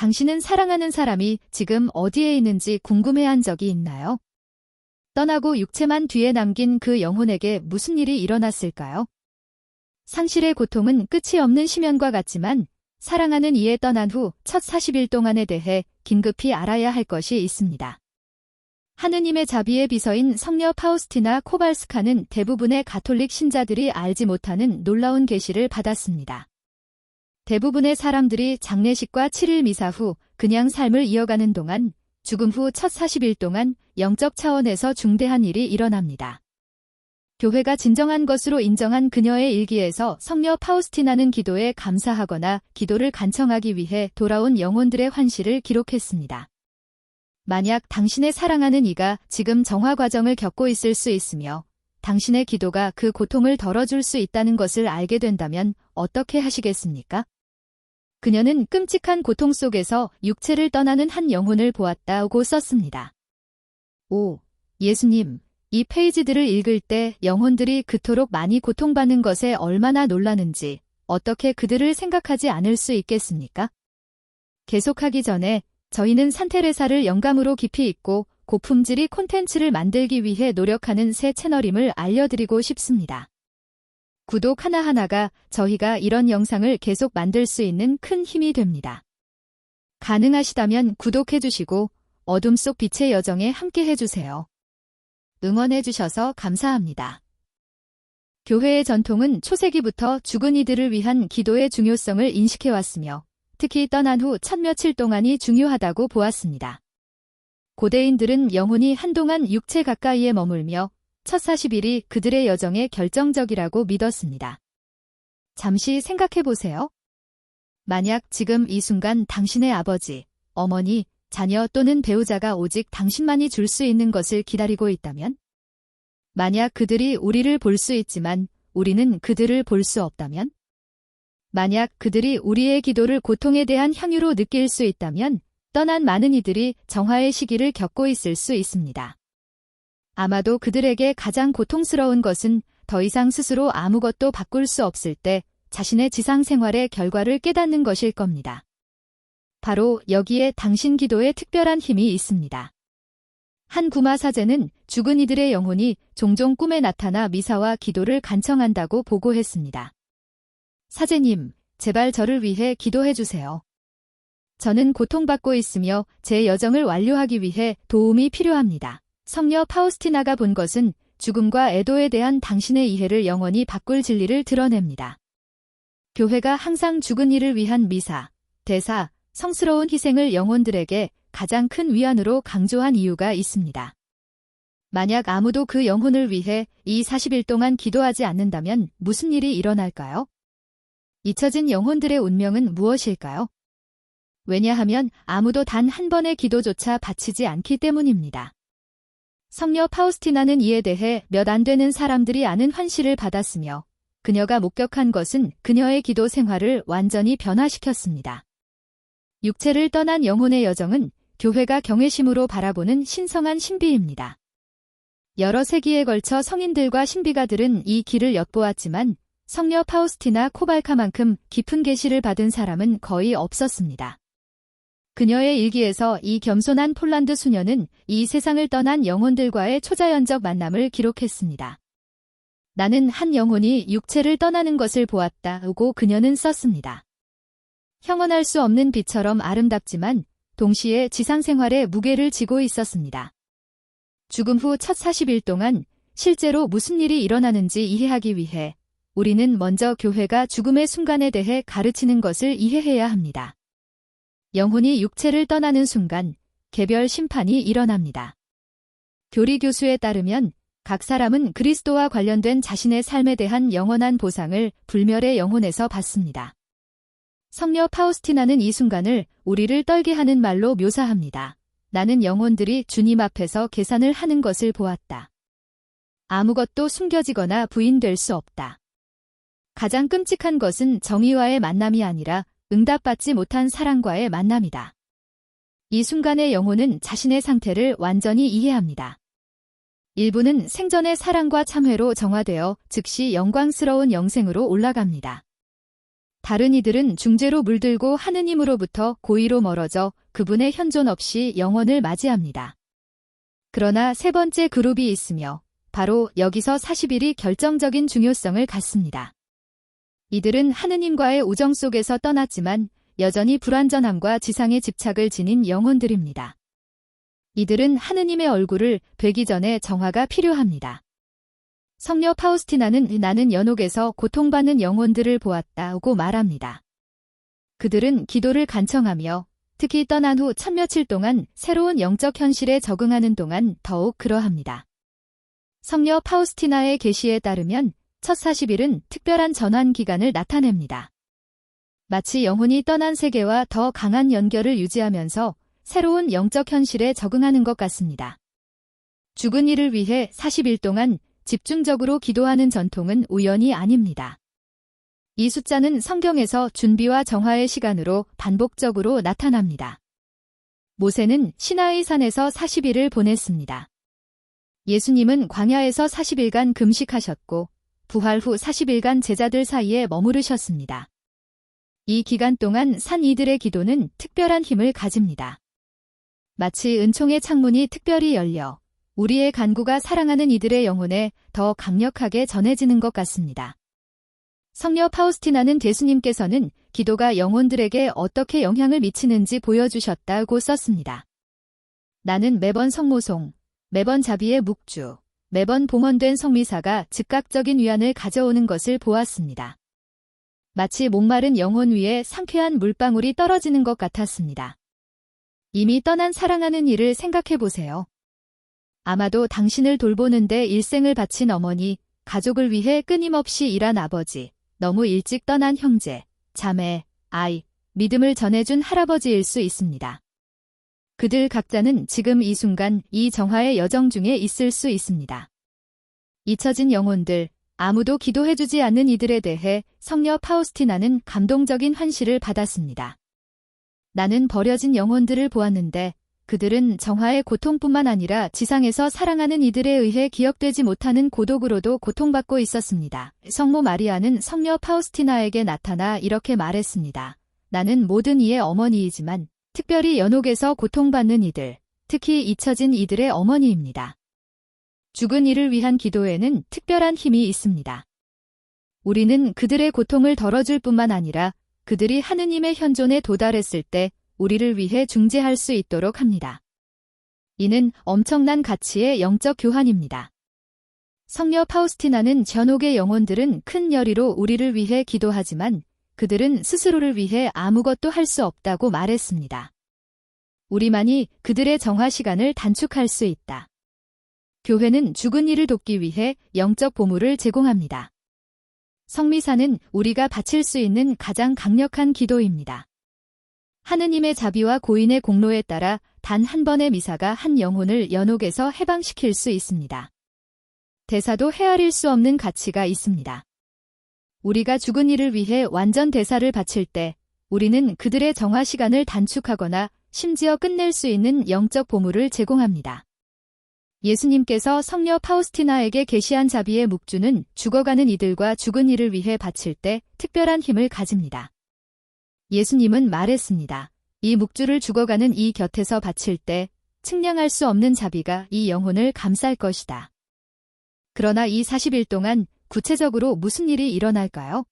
당신은 사랑하는 사람이 지금 어디에 있는지 궁금해한 적이 있나요? 떠나고 육체만 뒤에 남긴 그 영혼에게 무슨 일이 일어났을까요? 상실의 고통은 끝이 없는 심연과 같지만 사랑하는 이에 떠난 후 첫 40일 동안에 대해 긴급히 알아야 할 것이 있습니다. 하느님의 자비의 비서인 성녀 파우스티나 코발스카는 대부분의 가톨릭 신자들이 알지 못하는 놀라운 계시를 받았습니다. 대부분의 사람들이 장례식과 7일 미사 후 그냥 삶을 이어가는 동안 죽음 후 첫 40일 동안 영적 차원에서 중대한 일이 일어납니다. 교회가 진정한 것으로 인정한 그녀의 일기에서 성녀 파우스티나는 기도에 감사하거나 기도를 간청하기 위해 돌아온 영혼들의 환시를 기록했습니다. 만약 당신의 사랑하는 이가 지금 정화 과정을 겪고 있을 수 있으며 당신의 기도가 그 고통을 덜어줄 수 있다는 것을 알게 된다면 어떻게 하시겠습니까? 그녀는 끔찍한 고통 속에서 육체를 떠나는 한 영혼을 보았다고 썼습니다. 오, 예수님, 이 페이지들을 읽을 때 영혼들이 그토록 많이 고통받는 것에 얼마나 놀라는지 어떻게 그들을 생각하지 않을 수 있겠습니까? 계속하기 전에 저희는 산테레사를 영감으로 깊이 있고 고품질의 콘텐츠를 만들기 위해 노력하는 새 채널임을 알려드리고 싶습니다. 구독 하나하나가 저희가 이런 영상을 계속 만들 수 있는 큰 힘이 됩니다. 가능하시다면 구독해주시고 어둠 속 빛의 여정에 함께 해주세요. 응원해주셔서 감사합니다. 교회의 전통은 초세기부터 죽은 이들을 위한 기도의 중요성을 인식해왔으며 특히 떠난 후 첫 며칠 동안이 중요하다고 보았습니다. 고대인들은 영혼이 한동안 육체 가까이에 머물며 첫 40일이 그들의 여정에 결정적이라고 믿었습니다. 잠시 생각해보세요. 만약 지금 이 순간 당신의 아버지, 어머니, 자녀 또는 배우자가 오직 당신만이 줄 수 있는 것을 기다리고 있다면? 만약 그들이 우리를 볼 수 있지만 우리는 그들을 볼 수 없다면? 만약 그들이 우리의 기도를 고통에 대한 향유로 느낄 수 있다면 떠난 많은 이들이 정화의 시기를 겪고 있을 수 있습니다. 아마도 그들에게 가장 고통스러운 것은 더 이상 스스로 아무것도 바꿀 수 없을 때 자신의 지상 생활의 결과를 깨닫는 것일 겁니다. 바로 여기에 당신 기도에 특별한 힘이 있습니다. 한 구마 사제는 죽은 이들의 영혼이 종종 꿈에 나타나 미사와 기도를 간청한다고 보고했습니다. 사제님, 제발 저를 위해 기도해 주세요. 저는 고통받고 있으며 제 여정을 완료하기 위해 도움이 필요합니다. 성녀 파우스티나가 본 것은 죽음과 애도에 대한 당신의 이해를 영원히 바꿀 진리를 드러냅니다. 교회가 항상 죽은 이를 위한 미사, 대사, 성스러운 희생을 영혼들에게 가장 큰 위안으로 강조한 이유가 있습니다. 만약 아무도 그 영혼을 위해 이 40일 동안 기도하지 않는다면 무슨 일이 일어날까요? 잊혀진 영혼들의 운명은 무엇일까요? 왜냐하면 아무도 단 한 번의 기도조차 바치지 않기 때문입니다. 성녀 파우스티나는 이에 대해 몇 안 되는 사람들이 아는 환시를 받았으며 그녀가 목격한 것은 그녀의 기도 생활을 완전히 변화시켰습니다. 육체를 떠난 영혼의 여정은 교회가 경외심으로 바라보는 신성한 신비입니다. 여러 세기에 걸쳐 성인들과 신비가들은 이 길을 엿보았지만 성녀 파우스티나 코발카만큼 깊은 계시를 받은 사람은 거의 없었습니다. 그녀의 일기에서 이 겸손한 폴란드 수녀는 이 세상을 떠난 영혼들과의 초자연적 만남을 기록했습니다. 나는 한 영혼이 육체를 떠나는 것을 보았다고 그녀는 썼습니다. 형언할 수 없는 빛처럼 아름답지만 동시에 지상생활의 무게를 지고 있었습니다. 죽음 후 첫 40일 동안 실제로 무슨 일이 일어나는지 이해하기 위해 우리는 먼저 교회가 죽음의 순간에 대해 가르치는 것을 이해해야 합니다. 영혼이 육체를 떠나는 순간 개별 심판이 일어납니다. 교리 교수에 따르면 각 사람은 그리스도와 관련된 자신의 삶에 대한 영원한 보상을 불멸의 영혼에서 받습니다. 성녀 파우스티나는 이 순간을 우리를 떨게 하는 말로 묘사합니다. 나는 영혼들이 주님 앞에서 계산을 하는 것을 보았다. 아무것도 숨겨지거나 부인될 수 없다. 가장 끔찍한 것은 정의와의 만남이 아니라 응답받지 못한 사랑과의 만남이다. 이 순간의 영혼은 자신의 상태를 완전히 이해합니다. 일부는 생전의 사랑과 참회로 정화되어 즉시 영광스러운 영생으로 올라갑니다. 다른 이들은 중재로 물들고 하느님으로부터 고의로 멀어져 그분의 현존 없이 영혼을 맞이합니다. 그러나 세 번째 그룹이 있으며 바로 여기서 40일이 결정적인 중요성을 갖습니다. 이들은 하느님과의 우정 속에서 떠났지만 여전히 불완전함과 지상의 집착을 지닌 영혼들입니다. 이들은 하느님의 얼굴을 뵈기 전에 정화가 필요합니다. 성녀 파우스티나는 나는 연옥에서 고통받는 영혼들을 보았다고 말합니다. 그들은 기도를 간청하며 특히 떠난 후 천며칠 동안 새로운 영적 현실에 적응하는 동안 더욱 그러합니다. 성녀 파우스티나의 계시에 따르면 첫 40일은 특별한 전환 기간을 나타냅니다. 마치 영혼이 떠난 세계와 더 강한 연결을 유지하면서 새로운 영적 현실에 적응하는 것 같습니다. 죽은 이를 위해 40일 동안 집중적으로 기도하는 전통은 우연이 아닙니다. 이 숫자는 성경에서 준비와 정화의 시간으로 반복적으로 나타납니다. 모세는 시나이 산에서 40일을 보냈습니다. 예수님은 광야에서 40일간 금식하셨고 부활 후 40일간 제자들 사이에 머무르셨습니다. 이 기간 동안 산 이들의 기도는 특별한 힘을 가집니다. 마치 은총의 창문이 특별히 열려 우리의 간구가 사랑하는 이들의 영혼에 더 강력하게 전해지는 것 같습니다. 성녀 파우스티나는 대수님께서는 기도가 영혼들에게 어떻게 영향을 미치는지 보여주셨다고 썼습니다. 나는 매번 성모송, 매번 자비의 묵주, 매번 봉헌된 성미사가 즉각적인 위안을 가져오는 것을 보았습니다. 마치 목마른 영혼 위에 상쾌한 물방울이 떨어지는 것 같았습니다. 이미 떠난 사랑하는 이를 생각해 보세요. 아마도 당신을 돌보는데 일생을 바친 어머니, 가족을 위해 끊임없이 일한 아버지, 너무 일찍 떠난 형제, 자매, 아이, 믿음을 전해준 할아버지일 수 있습니다. 그들 각자는 지금 이 순간 이 정화의 여정 중에 있을 수 있습니다. 잊혀진 영혼들, 아무도 기도해주지 않는 이들에 대해 성녀 파우스티나는 감동적인 환시를 받았습니다. 나는 버려진 영혼들을 보았는데 그들은 정화의 고통뿐만 아니라 지상에서 사랑하는 이들에 의해 기억되지 못하는 고독으로도 고통받고 있었습니다. 성모 마리아는 성녀 파우스티나에게 나타나 이렇게 말했습니다. 나는 모든 이의 어머니이지만 특별히 연옥에서 고통받는 이들, 특히 잊혀진 이들의 어머니입니다. 죽은 이를 위한 기도에는 특별한 힘이 있습니다. 우리는 그들의 고통을 덜어줄 뿐만 아니라 그들이 하느님의 현존에 도달했을 때 우리를 위해 중재할 수 있도록 합니다. 이는 엄청난 가치의 영적 교환입니다. 성녀 파우스티나는 전옥의 영혼들은 큰 열의로 우리를 위해 기도하지만 그들은 스스로를 위해 아무것도 할 수 없다고 말했습니다. 우리만이 그들의 정화 시간을 단축할 수 있다. 교회는 죽은 이를 돕기 위해 영적 보물을 제공합니다. 성미사는 우리가 바칠 수 있는 가장 강력한 기도입니다. 하느님의 자비와 고인의 공로에 따라 단 한 번의 미사가 한 영혼을 연옥에서 해방시킬 수 있습니다. 대사도 헤아릴 수 없는 가치가 있습니다. 우리가 죽은 이를 위해 완전 대사를 바칠 때 우리는 그들의 정화 시간을 단축하거나 심지어 끝낼 수 있는 영적 보물을 제공합니다. 예수님께서 성녀 파우스티나에게 계시한 자비의 묵주는 죽어가는 이들과 죽은 이를 위해 바칠 때 특별한 힘을 가집니다. 예수님은 말했습니다. 이 묵주를 죽어가는 이 곁에서 바칠 때 측량할 수 없는 자비가 이 영혼을 감쌀 것이다. 그러나 이 40일 동안 구체적으로 무슨 일이 일어날까요?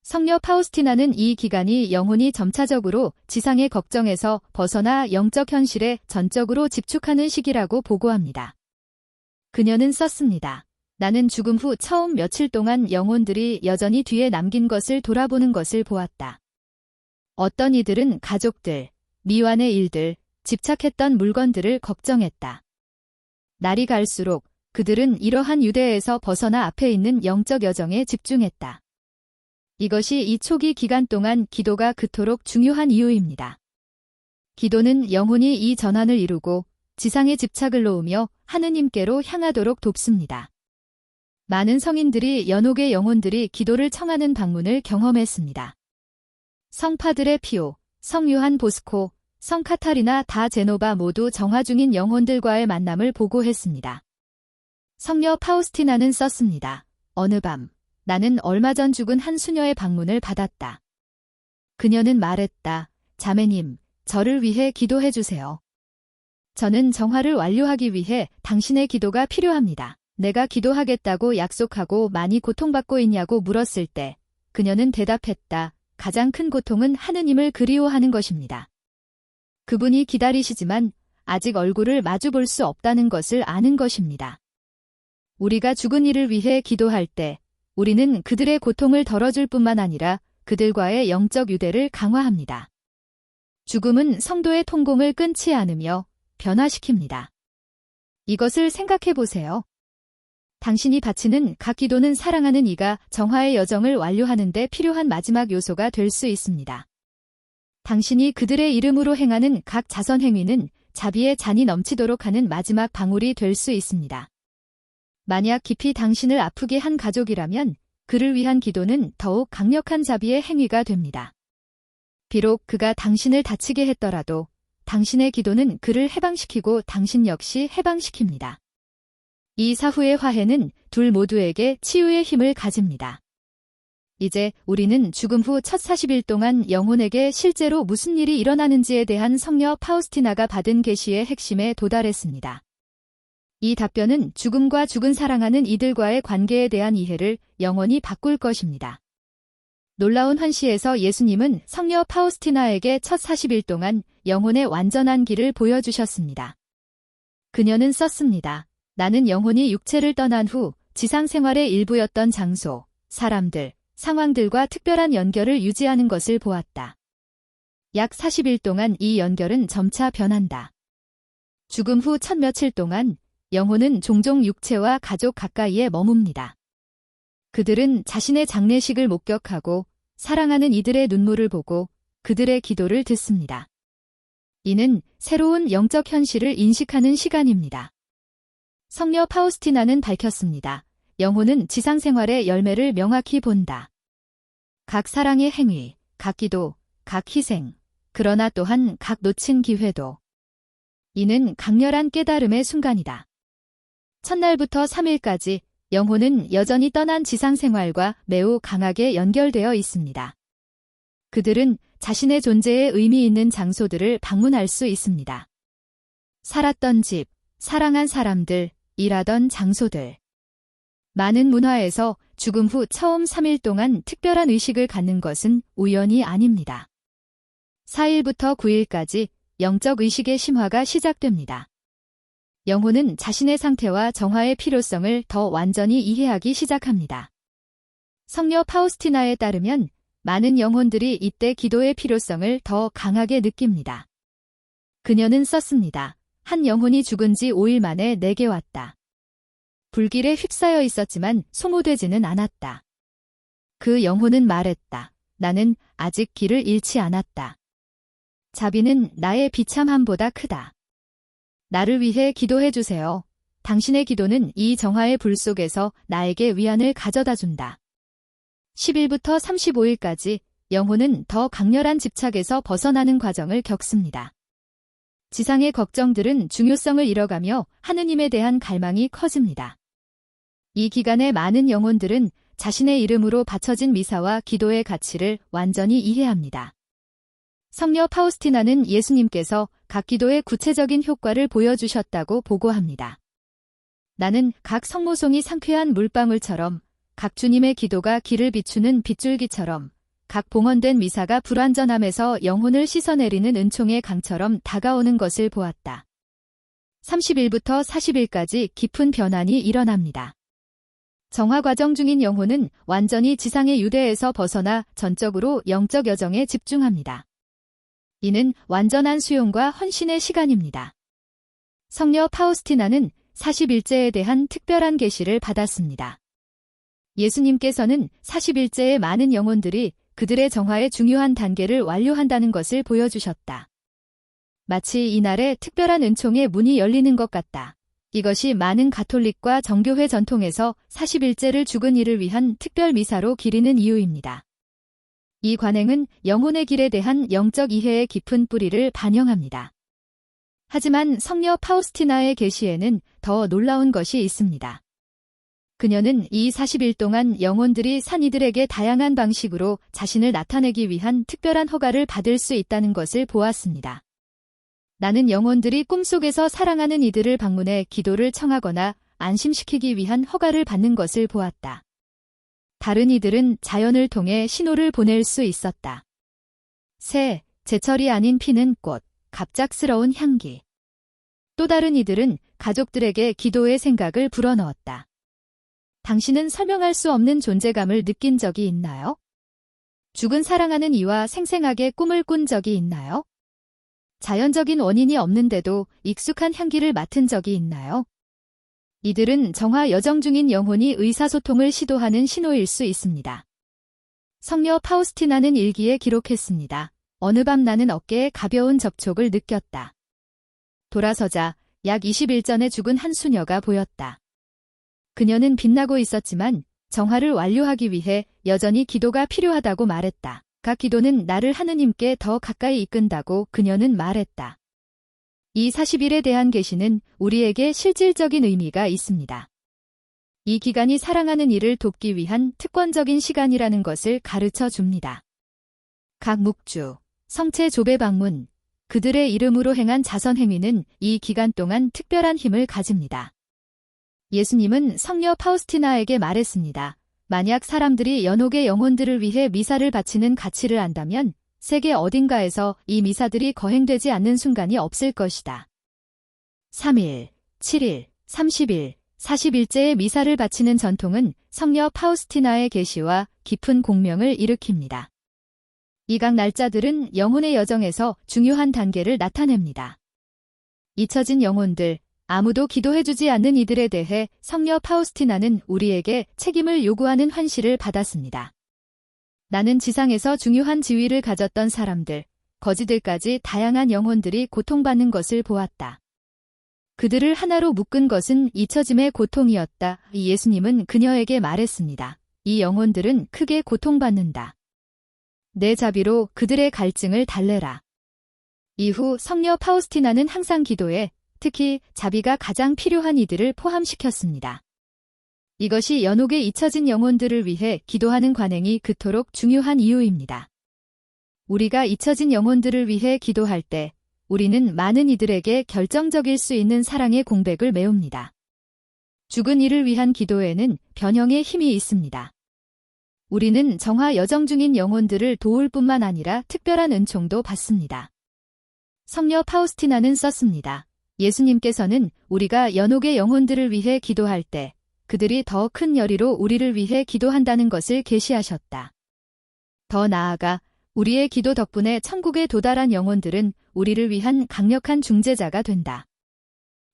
성녀 파우스티나는 이 기간이 영혼이 점차적으로 지상의 걱정에서 벗어나 영적 현실에 전적으로 집중하는 시기라고 보고합니다. 그녀는 썼습니다. 나는 죽음 후 처음 며칠 동안 영혼들이 여전히 뒤에 남긴 것을 돌아보는 것을 보았다. 어떤 이들은 가족들, 미완의 일들, 집착했던 물건들을 걱정했다. 날이 갈수록 그들은 이러한 유대에서 벗어나 앞에 있는 영적 여정에 집중했다. 이것이 이 초기 기간 동안 기도가 그토록 중요한 이유입니다. 기도는 영혼이 이 전환을 이루고 지상의 집착을 놓으며 하느님께로 향하도록 돕습니다. 많은 성인들이 연옥의 영혼들이 기도를 청하는 방문을 경험했습니다. 성파드레 피오, 성 요한 보스코, 성 카타리나 다 제노바 모두 정화 중인 영혼들과의 만남을 보고했습니다. 성녀 파우스티나는 썼습니다. 어느 밤 나는 얼마 전 죽은 한 수녀의 방문을 받았다. 그녀는 말했다. 자매님, 저를 위해 기도해 주세요. 저는 정화를 완료하기 위해 당신의 기도가 필요합니다. 내가 기도하겠다고 약속하고 많이 고통받고 있냐고 물었을 때 그녀는 대답했다. 가장 큰 고통은 하느님을 그리워하는 것입니다. 그분이 기다리시지만 아직 얼굴을 마주 볼 수 없다는 것을 아는 것입니다. 우리가 죽은 이를 위해 기도할 때 우리는 그들의 고통을 덜어줄 뿐만 아니라 그들과의 영적 유대를 강화합니다. 죽음은 성도의 통공을 끊지 않으며 변화시킵니다. 이것을 생각해 보세요. 당신이 바치는 각 기도는 사랑하는 이가 정화의 여정을 완료하는 데 필요한 마지막 요소가 될 수 있습니다. 당신이 그들의 이름으로 행하는 각 자선 행위는 자비의 잔이 넘치도록 하는 마지막 방울이 될 수 있습니다. 만약 깊이 당신을 아프게 한 가족이라면 그를 위한 기도는 더욱 강력한 자비의 행위가 됩니다. 비록 그가 당신을 다치게 했더라도 당신의 기도는 그를 해방시키고 당신 역시 해방시킵니다. 이 사후의 화해는 둘 모두에게 치유의 힘을 가집니다. 이제 우리는 죽음 후 첫 40일 동안 영혼에게 실제로 무슨 일이 일어나는지에 대한 성녀 파우스티나가 받은 계시의 핵심에 도달했습니다. 이 답변은 죽음과 죽은 사랑하는 이들과의 관계에 대한 이해를 영원히 바꿀 것입니다. 놀라운 환시에서 예수님은 성녀 파우스티나에게 첫 40일 동안 영혼의 완전한 길을 보여주셨습니다. 그녀는 썼습니다. 나는 영혼이 육체를 떠난 후 지상 생활의 일부였던 장소, 사람들, 상황들과 특별한 연결을 유지하는 것을 보았다. 약 40일 동안 이 연결은 점차 변한다. 죽음 후 첫 며칠 동안 영혼은 종종 육체와 가족 가까이에 머뭅니다. 그들은 자신의 장례식을 목격하고 사랑하는 이들의 눈물을 보고 그들의 기도를 듣습니다. 이는 새로운 영적 현실을 인식하는 시간입니다. 성녀 파우스티나는 밝혔습니다. 영혼은 지상 생활의 열매를 명확히 본다. 각 사랑의 행위, 각 기도, 각 희생, 그러나 또한 각 놓친 기회도. 이는 강렬한 깨달음의 순간이다. 첫날부터 3일까지 영혼은 여전히 떠난 지상 생활과 매우 강하게 연결되어 있습니다. 그들은 자신의 존재에 의미 있는 장소들을 방문할 수 있습니다. 살았던 집, 사랑한 사람들, 일하던 장소들. 많은 문화에서 죽음 후 처음 3일 동안 특별한 의식을 갖는 것은 우연이 아닙니다. 4일부터 9일까지 영적 의식의 심화가 시작됩니다. 영혼은 자신의 상태와 정화의 필요성을 더 완전히 이해하기 시작합니다. 성녀 파우스티나에 따르면 많은 영혼들이 이때 기도의 필요성을 더 강하게 느낍니다. 그녀는 썼습니다. 한 영혼이 죽은 지 5일 만에 내게 왔다. 불길에 휩싸여 있었지만 소모되지는 않았다. 그 영혼은 말했다. 나는 아직 길을 잃지 않았다. 자비는 나의 비참함보다 크다. 나를 위해 기도해 주세요. 당신의 기도는 이 정화의 불 속에서 나에게 위안을 가져다 준다. 10일부터 35일까지 영혼은 더 강렬한 집착에서 벗어나는 과정을 겪습니다. 지상의 걱정들은 중요성을 잃어가며 하느님에 대한 갈망이 커집니다. 이 기간에 많은 영혼들은 자신의 이름으로 바쳐진 미사와 기도의 가치를 완전히 이해합니다. 성녀 파우스티나는 예수님께서 각 기도의 구체적인 효과를 보여주셨다고 보고합니다. 나는 각 성모송이 상쾌한 물방울처럼, 각 주님의 기도가 길을 비추는 빗줄기처럼, 각 봉헌된 미사가 불완전함에서 영혼을 씻어내리는 은총의 강처럼 다가오는 것을 보았다. 30일부터 40일까지 깊은 변환이 일어납니다. 정화 과정 중인 영혼은 완전히 지상의 유대에서 벗어나 전적으로 영적 여정에 집중합니다. 이는 완전한 수용과 헌신의 시간입니다. 성녀 파우스티나는 40일째에 대한 특별한 계시를 받았습니다. 예수님께서는 40일째의 많은 영혼들이 그들의 정화의 중요한 단계를 완료한다는 것을 보여주셨다. 마치 이날에 특별한 은총의 문이 열리는 것 같다. 이것이 많은 가톨릭과 정교회 전통에서 40일째를 죽은 이를 위한 특별 미사로 기리는 이유입니다. 이 관행은 영혼의 길에 대한 영적 이해의 깊은 뿌리를 반영합니다. 하지만 성녀 파우스티나의 계시에는 더 놀라운 것이 있습니다. 그녀는 이 40일 동안 영혼들이 산 이들에게 다양한 방식으로 자신을 나타내기 위한 특별한 허가를 받을 수 있다는 것을 보았습니다. 나는 영혼들이 꿈속에서 사랑하는 이들을 방문해 기도를 청하거나 안심시키기 위한 허가를 받는 것을 보았다. 다른 이들은 자연을 통해 신호를 보낼 수 있었다. 새, 제철이 아닌 피는 꽃, 갑작스러운 향기. 또 다른 이들은 가족들에게 기도의 생각을 불어넣었다. 당신은 설명할 수 없는 존재감을 느낀 적이 있나요? 죽은 사랑하는 이와 생생하게 꿈을 꾼 적이 있나요? 자연적인 원인이 없는데도 익숙한 향기를 맡은 적이 있나요? 이들은 정화 여정 중인 영혼이 의사소통을 시도하는 신호일 수 있습니다. 성녀 파우스티나는 일기에 기록했습니다. 어느 밤 나는 어깨에 가벼운 접촉을 느꼈다. 돌아서자 약 20일 전에 죽은 한 수녀가 보였다. 그녀는 빛나고 있었지만 정화를 완료하기 위해 여전히 기도가 필요하다고 말했다. 각 기도는 나를 하느님께 더 가까이 이끈다고 그녀는 말했다. 이 40일에 대한 계시는 우리에게 실질적인 의미가 있습니다. 이 기간이 사랑하는 이를 돕기 위한 특권적인 시간이라는 것을 가르쳐 줍니다. 각 묵주, 성체 조배 방문, 그들의 이름으로 행한 자선 행위는 이 기간 동안 특별한 힘을 가집니다. 예수님은 성녀 파우스티나에게 말했습니다. 만약 사람들이 연옥의 영혼들을 위해 미사를 바치는 가치를 안다면 세계 어딘가에서 이 미사들이 거행되지 않는 순간이 없을 것이다. 3일, 7일, 30일, 40일째의 미사를 바치는 전통은 성녀 파우스티나의 계시와 깊은 공명을 일으킵니다. 이 각 날짜들은 영혼의 여정에서 중요한 단계를 나타냅니다. 잊혀진 영혼들, 아무도 기도해주지 않는 이들에 대해 성녀 파우스티나는 우리에게 책임을 요구하는 환시를 받았습니다. 나는 지상에서 중요한 지위를 가졌던 사람들, 거지들까지 다양한 영혼들이 고통받는 것을 보았다. 그들을 하나로 묶은 것은 잊혀짐의 고통이었다. 예수님은 그녀에게 말했습니다. 이 영혼들은 크게 고통받는다. 내 자비로 그들의 갈증을 달래라. 이후 성녀 파우스티나는 항상 기도에 특히 자비가 가장 필요한 이들을 포함시켰습니다. 이것이 연옥에 잊혀진 영혼들을 위해 기도하는 관행이 그토록 중요한 이유입니다. 우리가 잊혀진 영혼들을 위해 기도할 때 우리는 많은 이들에게 결정적일 수 있는 사랑의 공백을 메웁니다. 죽은 이를 위한 기도에는 변형의 힘이 있습니다. 우리는 정화 여정 중인 영혼들을 도울 뿐만 아니라 특별한 은총도 받습니다. 성녀 파우스티나는 썼습니다. 예수님께서는 우리가 연옥의 영혼들을 위해 기도할 때 그들이 더 큰 열의로 우리를 위해 기도한다는 것을 계시하셨다. 더 나아가 우리의 기도 덕분에 천국에 도달한 영혼들은 우리를 위한 강력한 중재자가 된다.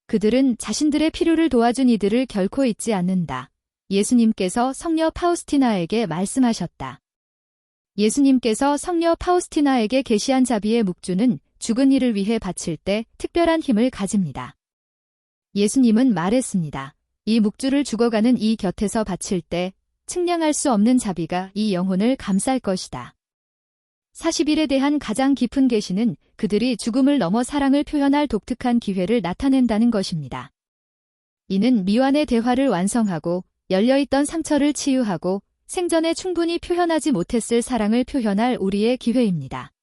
그들은 자신들의 필요를 도와준 이들을 결코 잊지 않는다. 예수님께서 성녀 파우스티나에게 말씀하셨다. 예수님께서 성녀 파우스티나에게 계시한 자비의 묵주는 죽은 이를 위해 바칠 때 특별한 힘을 가집니다. 예수님은 말했습니다. 이 묵주를 죽어가는 이 곁에서 바칠 때 측량할 수 없는 자비가 이 영혼을 감쌀 것이다. 40일에 대한 가장 깊은 계시는 그들이 죽음을 넘어 사랑을 표현할 독특한 기회를 나타낸다는 것입니다. 이는 미완의 대화를 완성하고 열려있던 상처를 치유하고 생전에 충분히 표현하지 못했을 사랑을 표현할 우리의 기회입니다.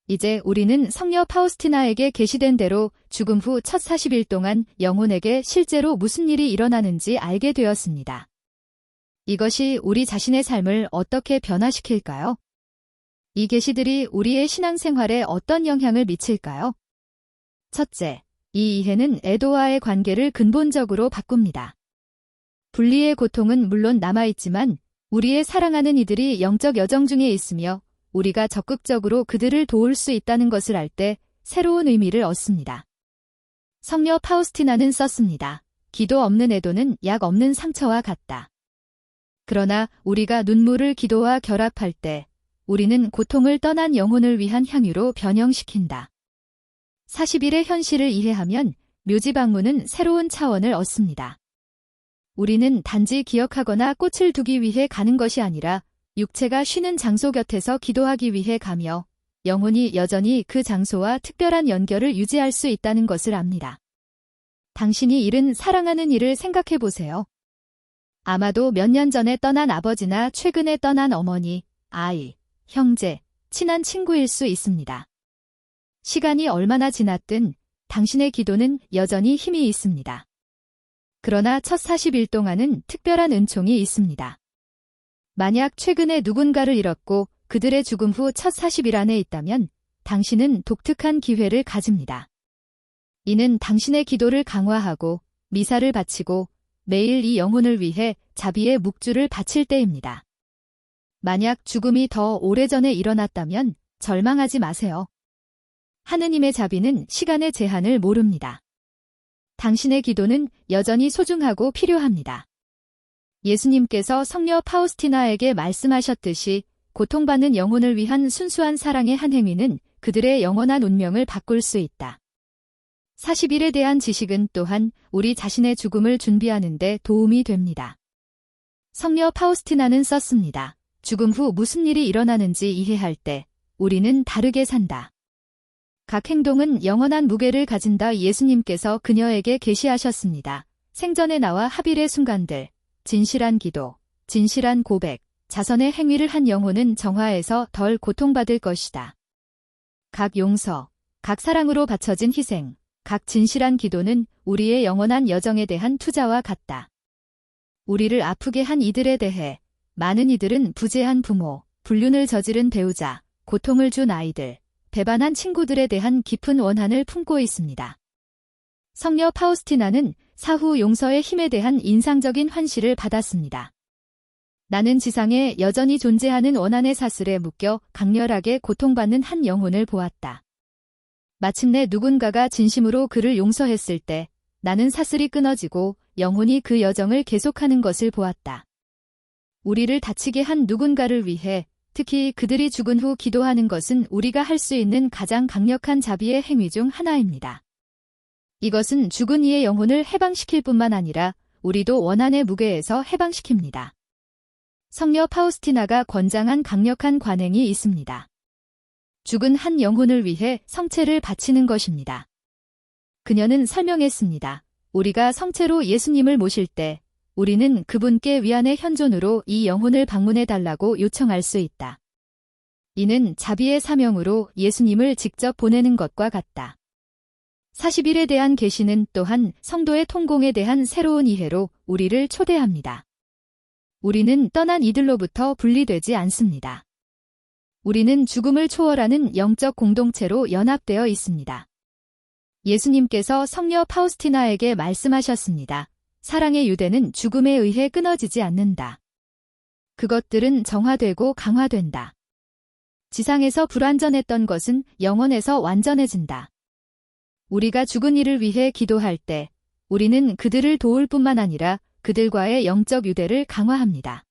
이제 우리는 성녀 파우스티나에게 계시된 대로 죽음 후 첫 40일 동안 영혼에게 실제로 무슨 일이 일어나는지 알게 되었습니다. 이것이 우리 자신의 삶을 어떻게 변화시킬까요? 이 계시들이 우리의 신앙생활에 어떤 영향을 미칠까요? 첫째, 이 이해는 애도와의 관계를 근본적으로 바꿉니다. 분리의 고통은 물론 남아있지만 우리의 사랑하는 이들이 영적 여정 중에 있으며 우리가 적극적으로 그들을 도울 수 있다는 것을 알 때 새로운 의미를 얻습니다. 성녀 파우스티나는 썼습니다. 기도 없는 애도는 약 없는 상처와 같다. 그러나 우리가 눈물을 기도와 결합할 때 우리는 고통을 떠난 영혼을 위한 향유로 변형시킨다. 40일의 현실을 이해하면 묘지 방문은 새로운 차원을 얻습니다. 우리는 단지 기억하거나 꽃을 두기 위해 가는 것이 아니라 육체가 쉬는 장소 곁에서 기도하기 위해 가며 영혼이 여전히 그 장소와 특별한 연결을 유지할 수 있다는 것을 압니다. 당신이 잃은 사랑하는 이를 생각해 보세요. 아마도 몇 년 전에 떠난 아버지나 최근에 떠난 어머니, 아이, 형제, 친한 친구일 수 있습니다. 시간이 얼마나 지났든 당신의 기도는 여전히 힘이 있습니다. 그러나 첫 40일 동안은 특별한 은총이 있습니다. 만약 최근에 누군가를 잃었고 그들의 죽음 후 첫 40일 안에 있다면 당신은 독특한 기회를 가집니다. 이는 당신의 기도를 강화하고 미사를 바치고 매일 이 영혼을 위해 자비의 묵주를 바칠 때입니다. 만약 죽음이 더 오래전에 일어났다면 절망하지 마세요. 하느님의 자비는 시간의 제한을 모릅니다. 당신의 기도는 여전히 소중하고 필요합니다. 예수님께서 성녀 파우스티나에게 말씀하셨듯이 고통받는 영혼을 위한 순수한 사랑의 한 행위는 그들의 영원한 운명을 바꿀 수 있다. 40일에 대한 지식은 또한 우리 자신의 죽음을 준비하는 데 도움이 됩니다. 성녀 파우스티나는 썼습니다. 죽음 후 무슨 일이 일어나는지 이해할 때 우리는 다르게 산다. 각 행동은 영원한 무게를 가진다. 예수님께서 그녀에게 계시하셨습니다. 생전에 나와 합일의 순간들, 진실한 기도, 진실한 고백, 자선의 행위를 한 영혼은 정화에서 덜 고통받을 것이다. 각 용서, 각 사랑으로 바쳐진 희생, 각 진실한 기도는 우리의 영원한 여정에 대한 투자와 같다. 우리를 아프게 한 이들에 대해 많은 이들은 부재한 부모, 불륜을 저지른 배우자, 고통을 준 아이들, 배반한 친구들에 대한 깊은 원한을 품고 있습니다. 성녀 파우스티나는 사후 용서의 힘에 대한 인상적인 환시를 받았습니다. 나는 지상에 여전히 존재하는 원한의 사슬에 묶여 강렬하게 고통받는 한 영혼을 보았다. 마침내 누군가가 진심으로 그를 용서했을 때 나는 사슬이 끊어지고 영혼이 그 여정을 계속하는 것을 보았다. 우리를 다치게 한 누군가를 위해 특히 그들이 죽은 후 기도하는 것은 우리가 할 수 있는 가장 강력한 자비의 행위 중 하나입니다. 이것은 죽은 이의 영혼을 해방시킬 뿐만 아니라 우리도 원한의 무게에서 해방시킵니다. 성녀 파우스티나가 권장한 강력한 관행이 있습니다. 죽은 한 영혼을 위해 성체를 바치는 것입니다. 그녀는 설명했습니다. 우리가 성체로 예수님을 모실 때 우리는 그분께 위안의 현존으로 이 영혼을 방문해달라고 요청할 수 있다. 이는 자비의 사명으로 예수님을 직접 보내는 것과 같다. 40일에 대한 계시는 또한 성도의 통공에 대한 새로운 이해로 우리를 초대합니다. 우리는 떠난 이들로부터 분리되지 않습니다. 우리는 죽음을 초월하는 영적 공동체로 연합되어 있습니다. 예수님께서 성녀 파우스티나에게 말씀하셨습니다. 사랑의 유대는 죽음에 의해 끊어지지 않는다. 그것들은 정화되고 강화된다. 지상에서 불완전했던 것은 영원에서 완전해진다. 우리가 죽은 이를 위해 기도할 때 우리는 그들을 도울 뿐만 아니라 그들과의 영적 유대를 강화합니다.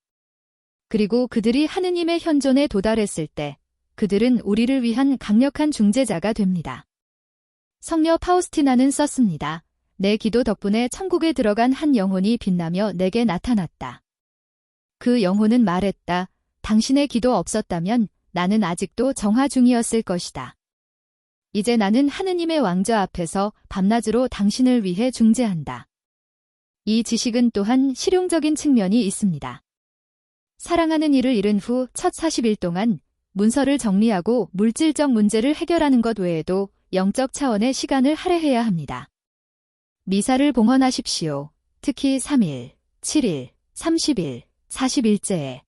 그리고 그들이 하느님의 현존에 도달했을 때 그들은 우리를 위한 강력한 중재자가 됩니다. 성녀 파우스티나는 썼습니다. 내 기도 덕분에 천국에 들어간 한 영혼이 빛나며 내게 나타났다. 그 영혼은 말했다. 당신의 기도 없었다면 나는 아직도 정화 중이었을 것이다. 이제 나는 하느님의 왕좌 앞에서 밤낮으로 당신을 위해 중재한다. 이 지식은 또한 실용적인 측면이 있습니다. 사랑하는 이를 잃은 후 첫 40일 동안 문서를 정리하고 물질적 문제를 해결하는 것 외에도 영적 차원의 시간을 할애해야 합니다. 미사를 봉헌하십시오. 특히 3일, 7일, 30일, 40일째에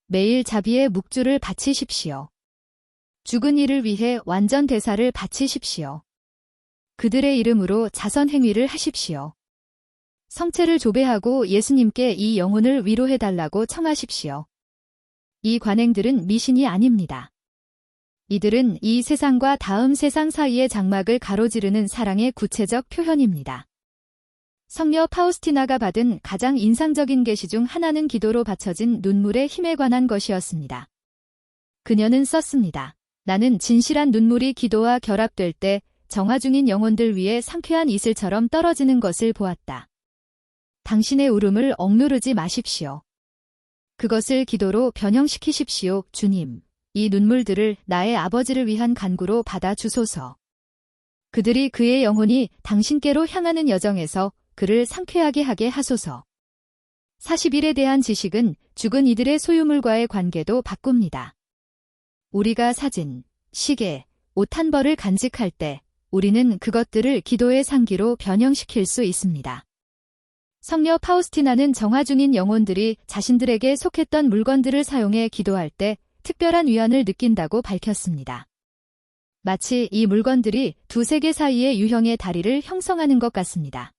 매일 자비의 묵주를 바치십시오. 죽은 이를 위해 완전 대사를 바치십시오. 그들의 이름으로 자선 행위를 하십시오. 성체를 조배하고 예수님께 이 영혼을 위로해달라고 청하십시오. 이 관행들은 미신이 아닙니다. 이들은 이 세상과 다음 세상 사이의 장막을 가로지르는 사랑의 구체적 표현입니다. 성녀 파우스티나가 받은 가장 인상적인 계시 중 하나는 기도로 바쳐진 눈물의 힘에 관한 것이었습니다. 그녀는 썼습니다. 나는 진실한 눈물이 기도와 결합될 때 정화 중인 영혼들 위에 상쾌한 이슬처럼 떨어지는 것을 보았다. 당신의 울음을 억누르지 마십시오. 그것을 기도로 변형시키십시오, 주님. 이 눈물들을 나의 아버지를 위한 간구로 받아 주소서. 그들이 그의 영혼이 당신께로 향하는 여정에서 그를 상쾌하게 하게 하소서. 40일에 대한 지식은 죽은 이들의 소유물과의 관계도 바꿉니다. 우리가 사진, 시계, 옷 한 벌을 간직할 때 우리는 그것들을 기도의 상기로 변형시킬 수 있습니다. 성녀 파우스티나는 정화 중인 영혼들이 자신들에게 속했던 물건들을 사용해 기도할 때 특별한 위안을 느낀다고 밝혔습니다. 마치 이 물건들이 두 세계 사이의 유형의 다리를 형성하는 것 같습니다.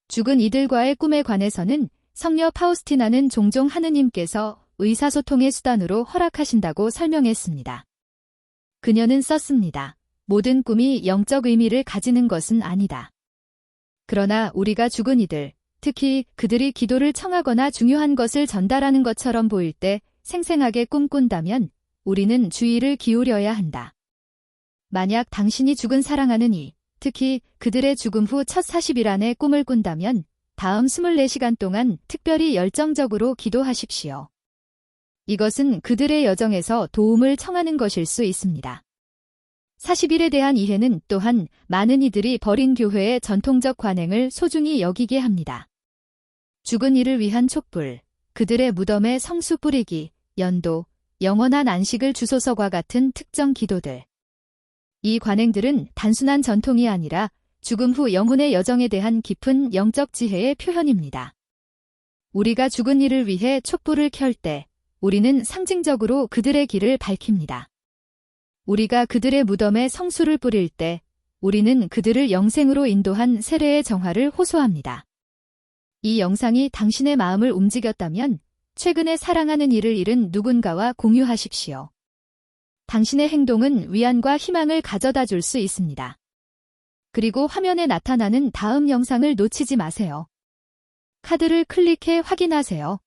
죽은 이들과의 꿈에 관해서는 성녀 파우스티나는 종종 하느님께서 의사소통의 수단으로 허락하신다고 설명했습니다. 그녀는 썼습니다. 모든 꿈이 영적 의미를 가지는 것은 아니다. 그러나 우리가 죽은 이들, 특히 그들이 기도를 청하거나 중요한 것을 전달하는 것처럼 보일 때 생생하게 꿈꾼다면 우리는 주의를 기울여야 한다. 만약 당신이 죽은 사랑하는 이, 특히 그들의 죽음 후 첫 40일 안에 꿈을 꾼다면 다음 24시간 동안 특별히 열정적으로 기도하십시오. 이것은 그들의 여정에서 도움을 청하는 것일 수 있습니다. 40일에 대한 이해는 또한 많은 이들이 버린 교회의 전통적 관행을 소중히 여기게 합니다. 죽은 이를 위한 촛불, 그들의 무덤에 성수 뿌리기, 연도, 영원한 안식을 주소서와 같은 특정 기도들. 이 관행들은 단순한 전통이 아니라 죽음 후 영혼의 여정에 대한 깊은 영적 지혜의 표현입니다. 우리가 죽은 이를 위해 촛불을 켤 때 우리는 상징적으로 그들의 길을 밝힙니다. 우리가 그들의 무덤에 성수를 뿌릴 때 우리는 그들을 영생으로 인도한 세례의 정화를 호소합니다. 이 영상이 당신의 마음을 움직였다면 최근에 사랑하는 이를 잃은 누군가와 공유하십시오. 당신의 행동은 위안과 희망을 가져다 줄 수 있습니다. 그리고 화면에 나타나는 다음 영상을 놓치지 마세요. 카드를 클릭해 확인하세요.